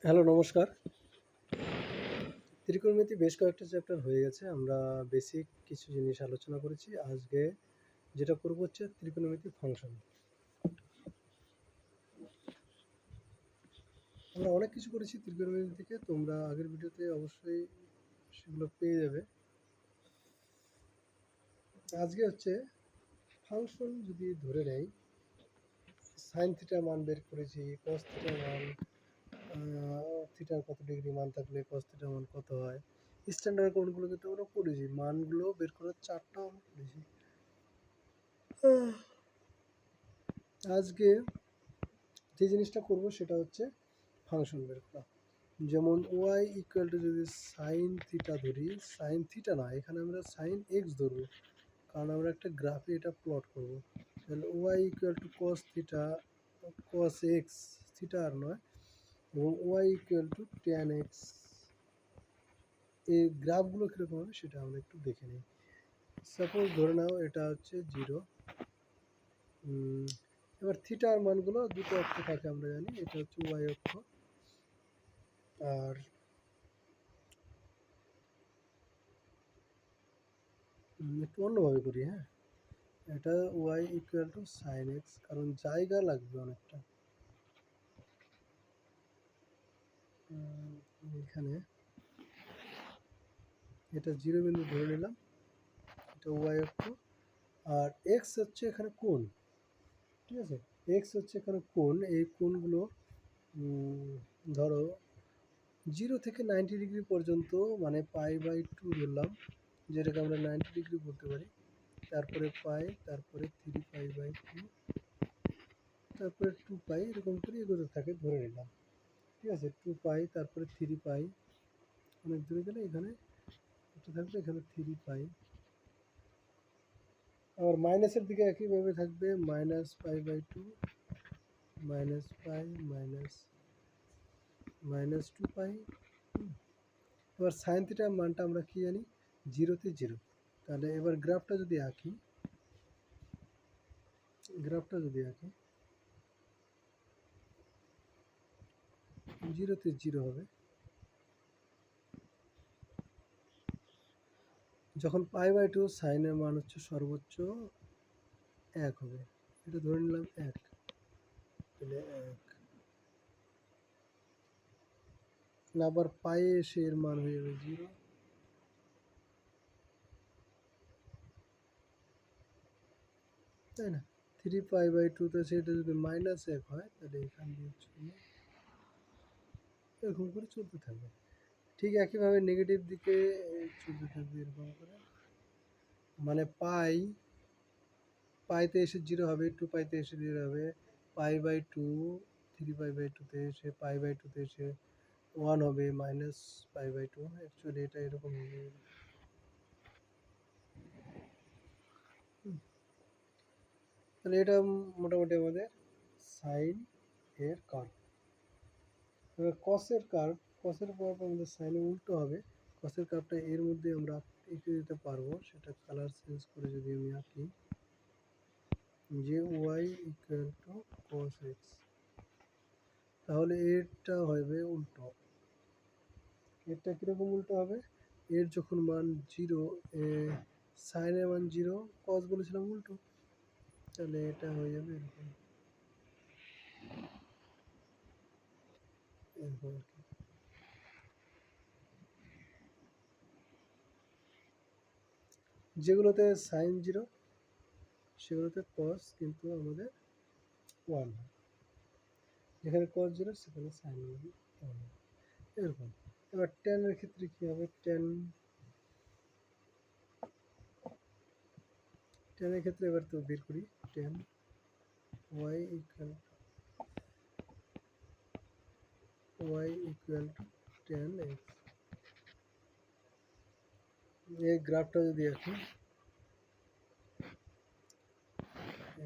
Hello, নমস্কার। ত্রিকোণমিতি বেশ কয়েকটা চ্যাপ্টার হয়ে গেছে। আমরা বেসিক কিছু জিনিস আলোচনা করেছি। আজকে যেটা করব হচ্ছে ত্রিকোণমিতি ফাংশন। আমরা অনেক কিছু করেছি ত্রিকোণমিতি থেকে, তোমরা আগের ভিডিওতে অবশ্যই সেগুলো পেয়ে যাবে। আজকে হচ্ছে ফাংশন যদি ধরে নেই, সাইন থিটার মান বের করেছি, কস থিটার মান, থিটার কত ডিগ্রি মান থাকলে কস থিটার মান কত হয়। স্ট্যান্ডার্ড কোণগুলো কিন্তু আমরা করেছি, মানগুলো বের করার চারটাও আমরা করেছি। আজকে যে জিনিসটা করব সেটা হচ্ছে ফাংশন বের করা। যেমন ওয়াই ইকুয়াল টু যদি সাইন থিটা ধরি, সাইন থিটা না, এখানে আমরা সাইন এক্স ধরবো, কারণ আমরা একটা গ্রাফে এটা প্লট করব। তাহলে y equal to cos theta, cos x, theta আর নয়, এবং y equal to tan x. এই গ্রাফগুলো কীরকম হবে সেটা আমরা একটু দেখে নিই। সাপোজ ধরে নাও এটা হচ্ছে 0। এবার থিটার মানগুলো দুটো অক্ষ থাকে আমরা জানি, এটা হচ্ছে ওয়াই অক্ষ, আর একটু অন্যভাবে করি। হ্যাঁ, এটা y equal to sine x, কারণ জায়গা লাগবে অনেকটা। এখানে এটা 0 বিন্দু ধরে নিলাম, এটা ওয়াই অক্ষ, আর এক্স হচ্ছে এখানে কোণ। ঠিক আছে, এক্স হচ্ছে এখানে কোণ। এই কোণগুলো ধরো 0 থেকে 90 ডিগ্রি পর্যন্ত, মানে π/2 ধরলাম, যেটাকে আমরা 90 ডিগ্রি বলতে পারি। তারপরে পাই, তারপরে 3π/2, তারপরে 2π, এরকম করে এগোতে থাকে, ধরে নিলাম। ঠিক আছে, 2π, তারপরে 3π, অনেক দূরে গেলে এখানে এটা থাকবে, এখানে 3π। আবার মাইনাসের দিকে একইভাবে থাকবে, -π/2, -π, -2π। এবার সাইন থিটার মানটা আমরা কি জানি, 0-তে 0। তাহলে এবার গ্রাফটা যদি আঁকি, 0-তে 0 হবে। যখন π/2 সাইনের মান হচ্ছে সর্বোচ্চ 1 হবে, এটা ধরে নিলাম 1, তাহলে 1 না, আবার পায়ে এসে এর মান হয়ে যাবে 0, তাই না? 3π/2 তো সেটা যদি -1 হয়, তাহলে এখান দিয়ে এরকম করে চলতে থাকবে। ঠিক একইভাবে নেগেটিভ দিকে চলতে থাকবে এরকম করে, মানে পাইতে এসে 0 হবে, 2πতে এসে 0 হবে, π/2, 3π/2তে এসে π/2তে এসে 1 হবে, -π/2। অ্যাকচুয়ালি এটা এরকম হবে। তাহলে এটা মোটামুটি আমাদের সাইন এর কার্ভ। এবার কসের কার্ভ, কসের কার্ভ আমাদের সাইনের উল্টো হবে। কসের কার্ভটা এর মধ্যে আমরা এঁকে দিতে পারবো, সেটা কালার চেঞ্জ করে যদি আমি আঁকি, যে y equal to cos x, তাহলে এরটা হবে উল্টো। এরটা কীরকম উল্টো হবে, এর যখন মান 0, সাইনের মান 0, কস বলেছিলাম উল্টো, তাহলে এটা হয়ে যাবে এরকম, এরকম আর কি। যেগুলোতে সাইন 0 সেগুলোতে কস কিন্তু আমাদের 1 হয়, যেখানে কস 0 সেখানে সাইন 1, এরকম। এবার ট্যানের ক্ষেত্রে কী হবে, ট্যানের ক্ষেত্রে এবার তো বের করি, tan y equal to tan x. এই গ্রাফটা যদি আঁকি,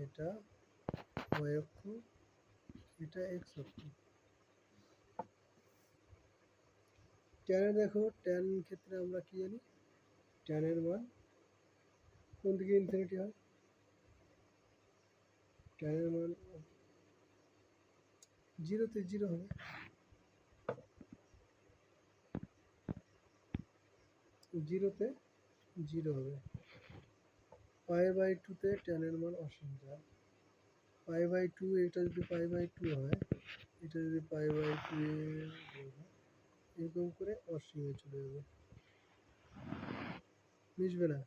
এটা ওয়াই অক্ষ, এটা এক্স অক্ষ। ট্যানে দেখো, ট্যান ক্ষেত্রে আমরা কি জানি, ট্যানের মান কোন দিকে ইনফিনিটি হয়, ট্যানের মান 0-তে 0 হবে। জিরোতে জিরো হবে, পাই/2-তে টেনের মান অসীম যায়। পাই/2, এটা যদি পাই/2 হয়, এটা যদি পাই/2 হয়, এরকম করে অসীমে চলে যাবে, মিশবে না।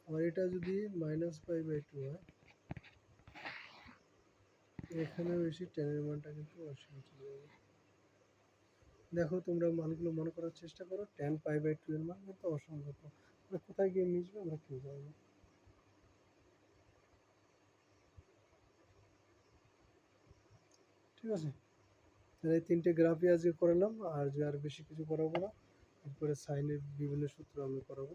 আর এটা যদি -পাই/2 হয়, এখানেও এসে টেনের মানটা কিন্তু অসীমে চলে যাবে। দেখো তোমরা মানগুলো মনে করার চেষ্টা করো, tan পাই/2 এর মান কিন্তু অসংখ্য, কোথায় গিয়ে মিশবে আমরা কেউ জানি না। ঠিক আছে, তাহলে এই 3টে গ্রাফই আজকে করালাম, আর বেশি কিছু করাবো না। এরপরে সাইনের বিভিন্ন সূত্র আমি করাবো।